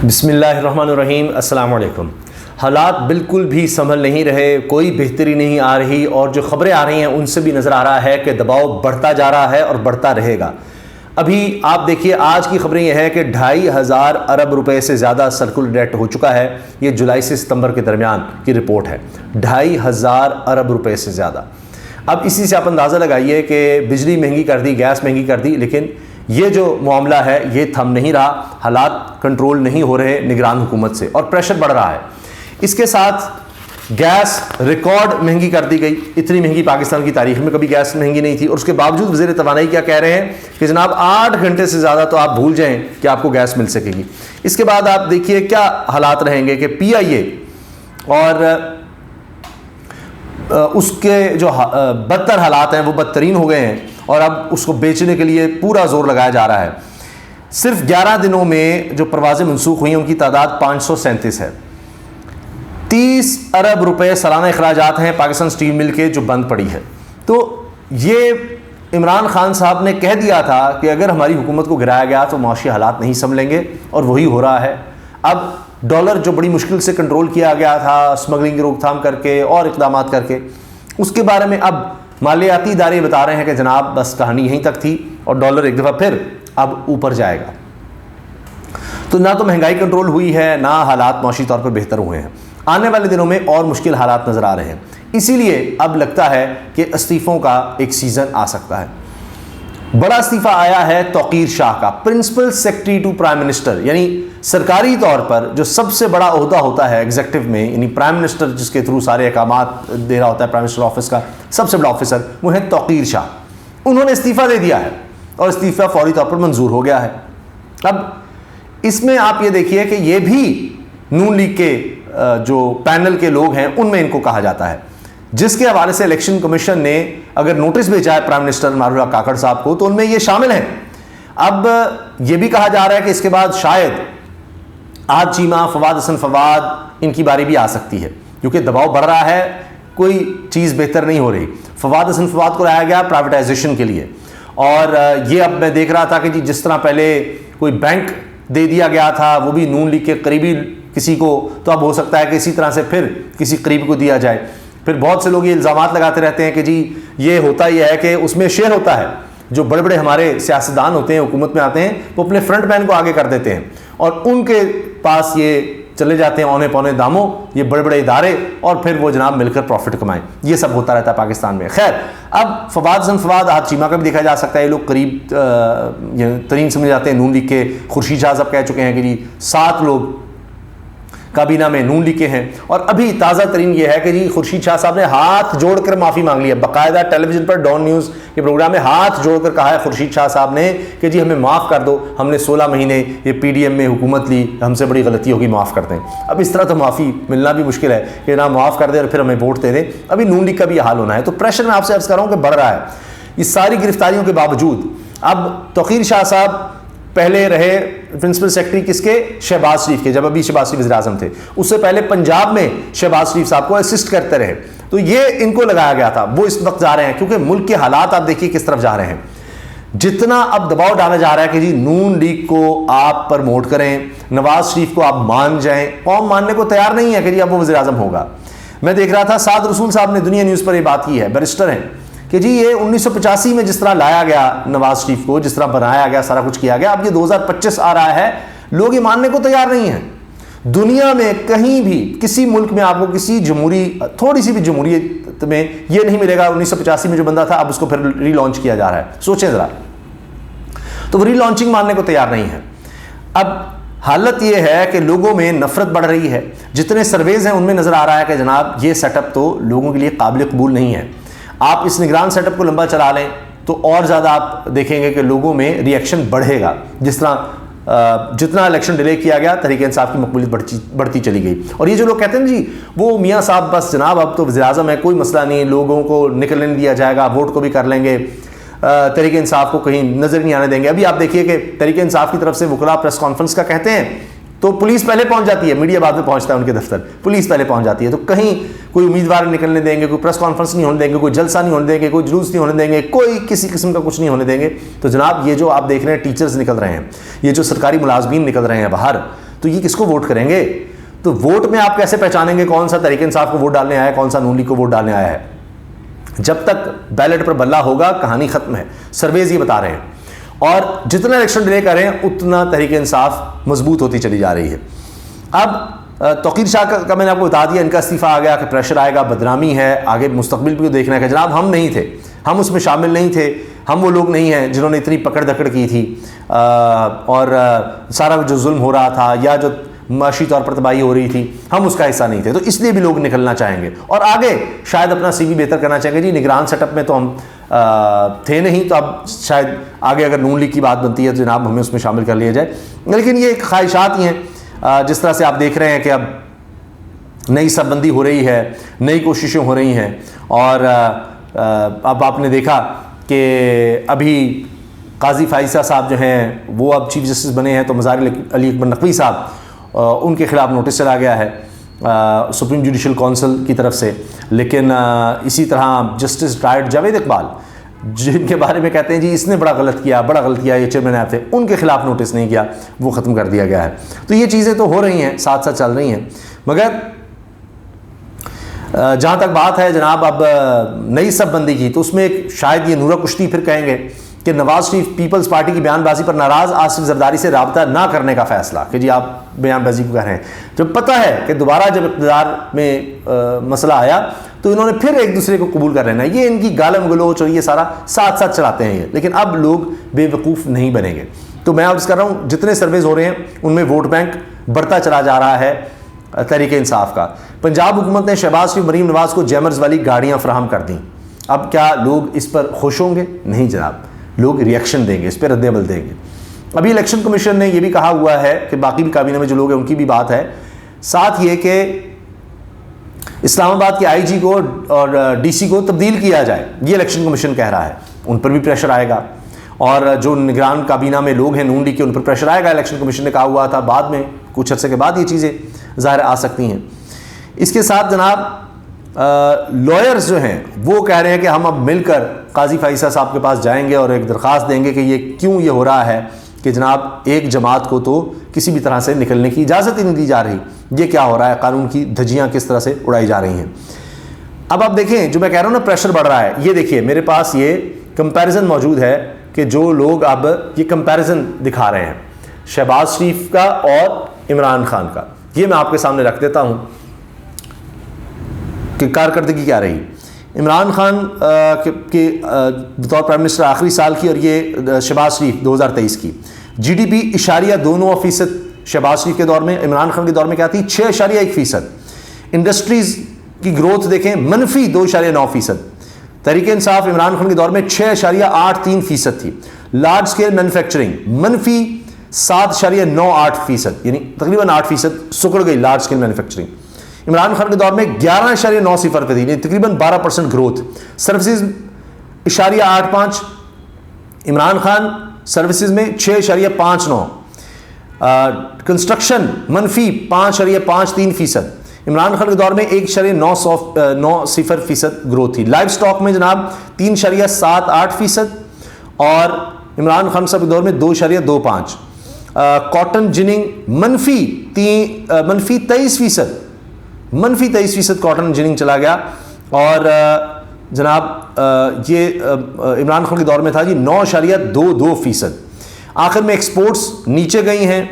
بسم اللہ الرحمن الرحیم۔ السلام علیکم۔ حالات بالکل بھی سنبھل نہیں رہے، کوئی بہتری نہیں آ رہی، اور جو خبریں آ رہی ہیں ان سے بھی نظر آ رہا ہے کہ دباؤ بڑھتا جا رہا ہے اور بڑھتا رہے گا۔ ابھی آپ دیکھیے آج کی خبریں یہ ہے کہ 2,500 ارب روپے سے زیادہ سرکولر ڈیٹ ہو چکا ہے۔ یہ جولائی سے ستمبر کے درمیان کی رپورٹ ہے، 2,500 ارب روپے سے زیادہ۔ اب اسی سے آپ اندازہ لگائیے کہ بجلی مہنگی کر دی، گیس مہنگی کر دی، لیکن یہ جو معاملہ ہے یہ تھم نہیں رہا، حالات کنٹرول نہیں ہو رہے نگران حکومت سے، اور پریشر بڑھ رہا ہے۔ اس کے ساتھ گیس ریکارڈ مہنگی کر دی گئی، اتنی مہنگی پاکستان کی تاریخ میں کبھی گیس مہنگی نہیں تھی، اور اس کے باوجود وزیر توانائی کیا کہہ رہے ہیں کہ جناب 8 گھنٹے سے زیادہ تو آپ بھول جائیں کہ آپ کو گیس مل سکے گی۔ اس کے بعد آپ دیکھیے کیا حالات رہیں گے کہ پی آئی اے اور اس کے جو بدتر حالات ہیں وہ بدترین ہو گئے ہیں، اور اب اس کو بیچنے کے لیے پورا زور لگایا جا رہا ہے۔ صرف 11 دنوں میں جو پروازیں منسوخ ہوئی ہیں ان کی تعداد 537 ہے۔ 30 ارب روپے سالانہ اخراجات ہیں پاکستان سٹیل مل کے جو بند پڑی ہے۔ تو یہ عمران خان صاحب نے کہہ دیا تھا کہ اگر ہماری حکومت کو گرایا گیا تو معاشی حالات نہیں سنبھلیں گے، اور وہی ہو رہا ہے۔ اب ڈالر جو بڑی مشکل سے کنٹرول کیا گیا تھا اسمگلنگ کی روک تھام کر کے اور اقدامات کر کے، اس کے بارے میں اب مالیاتی ادارے بتا رہے ہیں کہ جناب بس کہانی یہیں تک تھی، اور ڈالر ایک دفعہ پھر اب اوپر جائے گا۔ تو نہ تو مہنگائی کنٹرول ہوئی ہے، نہ حالات معاشی طور پر بہتر ہوئے ہیں۔ آنے والے دنوں میں اور مشکل حالات نظر آ رہے ہیں، اسی لیے اب لگتا ہے کہ استعفوں کا ایک سیزن آ سکتا ہے۔ بڑا استعفیٰ آیا ہے توقیر شاہ کا، principal secretary to prime minister, یعنی سرکاری طور پر جو سب سے بڑا عہدہ ہوتا ہے ایگزیکٹو میں، یعنی پرائم منسٹر جس کے تھرو سارے احکامات دے رہا ہوتا ہے، پرائم منسٹر آفس کا سب سے بڑا آفیسر وہ ہے توقیر شاہ۔ انہوں نے استعفیٰ دے دیا ہے، اور استعفیٰ فوری طور پر منظور ہو گیا ہے۔ اب اس میں آپ یہ دیکھیے کہ یہ بھی نون لیگ کے جو پینل کے لوگ ہیں ان میں ان کو کہا جاتا ہے، جس کے حوالے سے الیکشن کمیشن نے اگر نوٹس بھیجا ہے پرائم منسٹر معروف اللہ کاکڑ صاحب کو تو ان میں یہ شامل ہیں۔ اب یہ بھی کہا جا رہا ہے کہ اس کے بعد شاید آج چیمہ، فواد حسن فواد، ان کی باری بھی آ سکتی ہے، کیونکہ دباؤ بڑھ رہا ہے، کوئی چیز بہتر نہیں ہو رہی۔ فواد حسن فواد کو لایا گیا پرائیویٹائزیشن کے لیے، اور یہ اب میں دیکھ رہا تھا کہ جی جس طرح پہلے کوئی بینک دے دیا گیا تھا وہ بھی نون لیگ کے قریبی کسی کو، تو اب ہو سکتا ہے کہ اسی طرح سے پھر کسی قریب کو دیا جائے۔ پھر بہت سے لوگ یہ الزامات لگاتے رہتے ہیں کہ جی یہ ہوتا یہ ہے کہ اس میں شیئر ہوتا ہے، جو بڑے بڑے ہمارے سیاستدان ہوتے ہیں حکومت میں آتے ہیں وہ اپنے فرنٹ مین کو آگے کر دیتے ہیں، اور ان کے پاس یہ چلے جاتے ہیں اونے پونے داموں یہ بڑے بڑے ادارے، اور پھر وہ جناب مل کر پروفٹ کمائیں۔ یہ سب ہوتا رہتا ہے پاکستان میں۔ خیر، اب فواد حسن فواد آج چیمہ کا بھی دیکھا جا سکتا ہے، یہ لوگ قریب ترین سمجھے جاتے ہیں نون لیگ کے۔ خورشید شاہ صاحب کہہ چکے ہیں کہ جی 7 لوگ کابینہ میں نون لیگ کے ہیں، اور ابھی تازہ ترین یہ ہے کہ جی خورشید شاہ صاحب نے ہاتھ جوڑ کر معافی مانگ لی ہے، باقاعدہ ٹیلی ویژن پر ڈان نیوز کے پروگرام میں ہاتھ جوڑ کر کہا ہے خورشید شاہ صاحب نے کہ جی ہمیں معاف کر دو، ہم نے 16 مہینے یہ پی ڈی ایم میں حکومت لی، ہم سے بڑی غلطی ہوگی، معاف کر دیں۔ اب اس طرح تو معافی ملنا بھی مشکل ہے کہ نہ معاف کر دیں اور پھر ہمیں ووٹ دے دیں، ابھی نون لیگ کا بھی یہ حال ہونا ہے۔ تو پریشر میں آپ سے عرض کر رہا ہوں کہ بڑھ رہا ہے۔ یہ ساری گرفتاریوں کے باوجود اب توقیر شاہ صاحب پہلے رہے پرنسپل سیکرٹری کس کے؟ شہباز شریف کے، جب ابھی شہباز شریف وزیر اعظم تھے۔ اس سے پہلے پنجاب میں شہباز شریف صاحب کو اسسٹ کرتے رہے، تو یہ ان کو لگایا گیا تھا۔ وہ اس وقت جا رہے ہیں کیونکہ ملک کے حالات آپ دیکھیے کس طرف جا رہے ہیں، جتنا اب دباؤ ڈالا جا رہا ہے کہ جی نون لیگ کو آپ پرموٹ کریں، نواز شریف کو آپ مان جائیں، قوم ماننے کو تیار نہیں ہے کہ جی اب وہ وزیر اعظم ہوگا۔ میں دیکھ رہا تھا سعد رسول صاحب نے دنیا نیوز پر یہ بات کی ہے، بیرسٹر ہیں، کہ جی یہ 1985 میں جس طرح لایا گیا نواز شریف کو، جس طرح بنایا گیا، سارا کچھ کیا گیا، اب یہ 2025 آ رہا ہے، لوگ یہ ماننے کو تیار نہیں ہیں۔ دنیا میں کہیں بھی کسی ملک میں آپ کو کسی جمہوری تھوڑی سی بھی جمہوریت میں یہ نہیں ملے گا 1985 میں جو بندہ تھا اب اس کو پھر ری لانچ کیا جا رہا ہے۔ سوچیں ذرا، تو وہ ری لانچنگ ماننے کو تیار نہیں ہے۔ اب حالت یہ ہے کہ لوگوں میں نفرت بڑھ رہی ہے، جتنے سرویز ہیں ان میں نظر آ رہا ہے کہ جناب یہ سیٹ اپ تو لوگوں کے لیے قابل قبول نہیں ہے۔ آپ اس نگران سیٹ اپ کو لمبا چلا لیں تو اور زیادہ آپ دیکھیں گے کہ لوگوں میں ری ایکشن بڑھے گا، جس طرح جتنا الیکشن ڈیلے کیا گیا تحریک انصاف کی مقبولیت بڑھتی چلی گئی۔ اور یہ جو لوگ کہتے ہیں جی وہ میاں صاحب بس جناب اب تو وزیر اعظم ہے، کوئی مسئلہ نہیں، لوگوں کو نکلنے نہیں دیا جائے گا، ووٹ کو بھی کر لیں گے، تحریک انصاف کو کہیں نظر نہیں آنے دیں گے۔ ابھی آپ دیکھیے کہ تحریک انصاف کی طرف سے وکلاء پریس کانفرنس کا کہتے ہیں تو پولیس پہلے پہنچ جاتی ہے، میڈیا بعد میں پہنچتا ہے ان کے دفتر، پولیس پہلے پہنچ جاتی ہے، تو کہیں کوئی امیدوار نکلنے دیں گے، کوئی پریس کانفرنس نہیں ہونے دیں گے، کوئی جلسہ نہیں ہونے دیں گے، کوئی جلوس نہیں ہونے دیں گے، کوئی کسی قسم کا کچھ نہیں ہونے دیں گے۔ تو جناب یہ جو آپ دیکھ رہے ہیں ٹیچرز نکل رہے ہیں، یہ جو سرکاری ملازمین نکل رہے ہیں باہر، تو یہ کس کو ووٹ کریں گے؟ تو ووٹ میں آپ کیسے پہچانیں گے کون سا تحریک انصاف کو ووٹ ڈالنے آیا ہے, کون سا نون لیگ کو ووٹ ڈالنے آیا ہے؟ جب تک بیلٹ پر بلہ ہوگا کہانی ختم ہے. سرویز یہ بتا رہے ہیں, اور جتنا الیکشن ڈیلے کریں اتنا تحریک انصاف مضبوط ہوتی چلی جا رہی ہے. اب توقیر شاہ کا میں نے آپ کو بتا دیا, ان کا استعفیٰ آ گیا کہ پریشر آئے گا, بدنامی ہے, آگے مستقبل بھی دیکھنا ہے کہ جناب ہم نہیں تھے, ہم اس میں شامل نہیں تھے, ہم وہ لوگ نہیں ہیں جنہوں نے اتنی پکڑ دھکڑ کی تھی اور سارا جو ظلم ہو رہا تھا یا جو معاشی طور پر تباہی ہو رہی تھی ہم اس کا حصہ نہیں تھے. تو اس لیے بھی لوگ نکلنا چاہیں گے اور آگے شاید اپنا سی وی بہتر کرنا چاہیں گے. جی نگران سیٹ اپ میں تو ہم تھے نہیں, تو اب شاید آگے اگر نون لیگ کی بات بنتی ہے تو جناب ہمیں اس میں شامل کر لیا جائے. لیکن یہ ایک خواہشات ہی ہیں. جس طرح سے آپ دیکھ رہے ہیں کہ اب نئی سب بندی ہو رہی ہے, نئی کوششیں ہو رہی ہیں, اور اب آپ نے دیکھا کہ ابھی قاضی فائزہ صاحب جو ہیں وہ اب چیف جسٹس بنے ہیں, تو مظاہر علی اکبر نقوی صاحب ان کے خلاف نوٹس چلا گیا ہے سپریم جوڈیشل کونسل کی طرف سے. لیکن اسی طرح جسٹس ریٹائرڈ جاوید اقبال, جن کے بارے میں کہتے ہیں جی اس نے بڑا غلط کیا یہ چیئرمین ایپ تھے, ان کے خلاف نوٹس نہیں کیا, وہ ختم کر دیا گیا ہے. تو یہ چیزیں تو ہو رہی ہیں, ساتھ ساتھ چل رہی ہیں. مگر جہاں تک بات ہے جناب اب نئی سب بندی کی, تو اس میں ایک شاید یہ نورہ کشتی پھر کہیں گے کہ نواز شریف پیپلز پارٹی کی بیان بازی پر ناراض, آصف زرداری سے رابطہ نہ کرنے کا فیصلہ. کہ جی آپ بیان بازی کو کہہ رہے ہیں, جب پتہ ہے کہ دوبارہ جب اقتدار میں مسئلہ آیا تو انہوں نے پھر ایک دوسرے کو قبول کر لینا. یہ ان کی گالم گلوچ اور یہ سارا ساتھ ساتھ چلاتے ہیں یہ, لیکن اب لوگ بے وقوف نہیں بنیں گے. تو میں عرض کر رہا ہوں جتنے سرویز ہو رہے ہیں ان میں ووٹ بینک بڑھتا چلا جا رہا ہے تحریک انصاف کا. پنجاب حکومت نے شہباز شریف مریم نواز کو جیمرز والی گاڑیاں فراہم کر دیں. اب کیا لوگ اس پر خوش ہوں گے؟ نہیں جناب, لوگ ریئیکشن دیں گے, اس پہ رد عمل دیں گے. ابھی الیکشن کمیشن نے یہ بھی کہا ہوا ہے کہ باقی بھی کابینہ میں جو لوگ ہیں ان کی بھی بات ہے, ساتھ یہ کہ اسلام آباد کے آئی جی کو اور ڈی سی کو تبدیل کیا جائے. یہ الیکشن کمیشن کہہ رہا ہے, ان پر بھی پریشر آئے گا, اور جو نگران کابینہ میں لوگ ہیں نون لیگ کے ان پر پریشر آئے گا. الیکشن کمیشن نے کہا ہوا تھا بعد میں کچھ عرصے کے بعد یہ چیزیں ظاہر آ سکتی ہیں. اس کے ساتھ جناب لائرز جو ہیں وہ کہہ رہے ہیں کہ ہم اب مل کر قاضی فائزہ صاحب کے پاس جائیں گے اور ایک درخواست دیں گے کہ یہ کیوں یہ ہو رہا ہے کہ جناب ایک جماعت کو تو کسی بھی طرح سے نکلنے کی اجازت ہی نہیں دی جا رہی. یہ کیا ہو رہا ہے, قانون کی دھجیاں کس طرح سے اڑائی جا رہی ہیں. اب آپ دیکھیں جو میں کہہ رہا ہوں نا پریشر بڑھ رہا ہے, یہ دیکھیے میرے پاس یہ کمپیریزن موجود ہے کہ جو لوگ اب یہ کمپیریزن دکھا رہے ہیں شہباز شریف کا اور عمران خان کا, یہ میں آپ کے سامنے رکھ دیتا ہوں کہ کارکردگی کیا رہی. عمران خان کے بطور پرائم منسٹر آخری سال کی, اور یہ شہباز شریف 2023 کی. جی ڈی پی 2.9% شہباز شریف کے دور میں, عمران خان کے دور میں کیا تھی 6.1%. انڈسٹریز کی گروتھ دیکھیں -2.9%. تحریک انصاف عمران خان کے دور میں 6.83% تھی. لارج اسکیل مینوفیکچرنگ -7.98%, یعنی تقریباً 8% سکڑ گئی large scale manufacturing. Imran Khan کے دور میں 11.90 پہ تھی, یعنی تقریباً 12% growth. Services 8.85, Imran Khan services میں 6.59. کنسٹرکشن -5.53%, عمران خان کے دور میں 1.90% گروتھ تھی. لائف سٹاک میں جناب 3.78%, اور عمران خان صاحب کے دور میں 2.25. کاٹن جننگ -23% کاٹن جننگ چلا گیا. اور جناب یہ عمران خان کے دور میں تھا جی 9.22%. آخر میں ایکسپورٹس نیچے گئی ہیں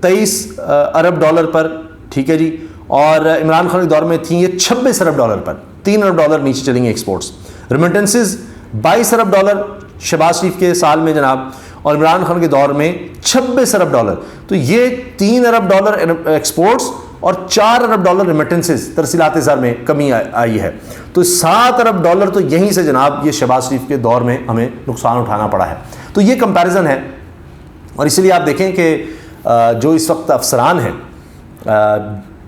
23 ارب ڈالر پر, ٹھیک ہے جی, اور عمران خان کے دور میں تھیں یہ 26 ارب ڈالر پر, 3 ارب ڈالر نیچے چلیں گے ایکسپورٹس. ریمیٹنسز 22 ارب ڈالر شہباز شریف کے سال میں جناب, اور عمران خان کے دور میں 26 ارب ڈالر. تو یہ 3 ارب ڈالر ایکسپورٹس اور 4 ارب ڈالر ریمیٹنسز ترسیلات زر میں کمی آئی ہے. تو 7 ارب ڈالر تو یہیں سے جناب یہ شہباز شریف کے دور میں ہمیں نقصان اٹھانا پڑا ہے. تو یہ کمپیریزن ہے, اور اسی لیے آپ دیکھیں کہ جو اس وقت افسران ہیں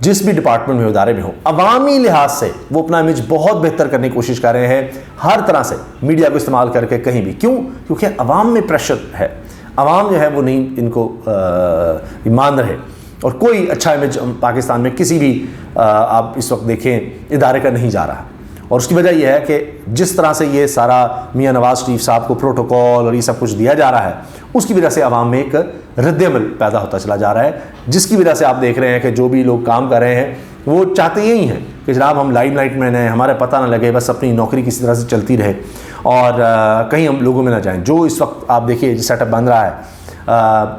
جس بھی ڈپارٹمنٹ میں ادارے میں ہوں, عوامی لحاظ سے وہ اپنا امیج بہت بہتر کرنے کی کوشش کر رہے ہیں ہر طرح سے, میڈیا کو استعمال کر کے کہیں بھی. کیوں؟ کیونکہ عوام میں پریشر ہے, عوام جو ہے وہ نہیں ان کو مان رہے, اور کوئی اچھا امیج پاکستان میں کسی بھی آپ اس وقت دیکھیں ادارے کا نہیں جا رہا. اور اس کی وجہ یہ ہے کہ جس طرح سے یہ سارا میاں نواز شریف صاحب کو پروٹوکول اور یہ سب کچھ دیا جا رہا ہے, اس کی وجہ سے عوام میں ایک رد عمل پیدا ہوتا چلا جا رہا ہے، جس کی وجہ سے آپ دیکھ رہے ہیں کہ جو بھی لوگ کام کر رہے ہیں وہ چاہتے یہی ہیں کہ جناب ہم لائم لائٹ میں رہیں، ہمارے پتہ نہ لگے، بس اپنی نوکری کسی طرح سے چلتی رہے اور کہیں ہم لوگوں میں نہ جائیں۔ جو اس وقت آپ دیکھیے جو سیٹ اپ بن رہا ہے،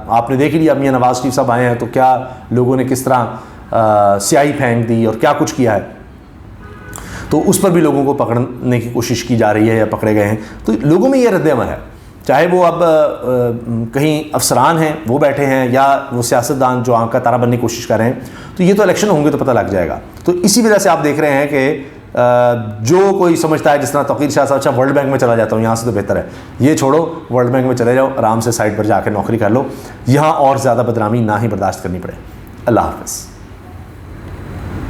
آپ نے دیکھ لیا میاں نواز شریف صاحب آئے ہیں تو کیا لوگوں نے کس طرح سیاہی پھینک دی اور کیا کچھ کیا ہے، تو اس پر بھی لوگوں کو پکڑنے کی کوشش کی جا رہی ہے یا پکڑے گئے ہیں۔ تو لوگوں میں یہ رد عمل ہے، چاہے وہ اب کہیں افسران ہیں وہ بیٹھے ہیں یا وہ سیاستدان جو آنکھ کا تارا بننے کی کوشش کر رہے ہیں، تو یہ تو الیکشن ہوں گے تو پتہ لگ جائے گا۔ تو اسی وجہ سے آپ دیکھ رہے ہیں کہ جو کوئی سمجھتا ہے، جس طرح توقیر شاہ صاحب، اچھا ورلڈ بینک میں چلا جاتا ہوں، یہاں سے تو بہتر ہے، یہ چھوڑو، ورلڈ بینک میں چلے جاؤ، آرام سے سائٹ پر جا کے نوکری کر لو، یہاں اور زیادہ بدنامی نہ ہی برداشت کرنی پڑے۔ اللہ حافظ۔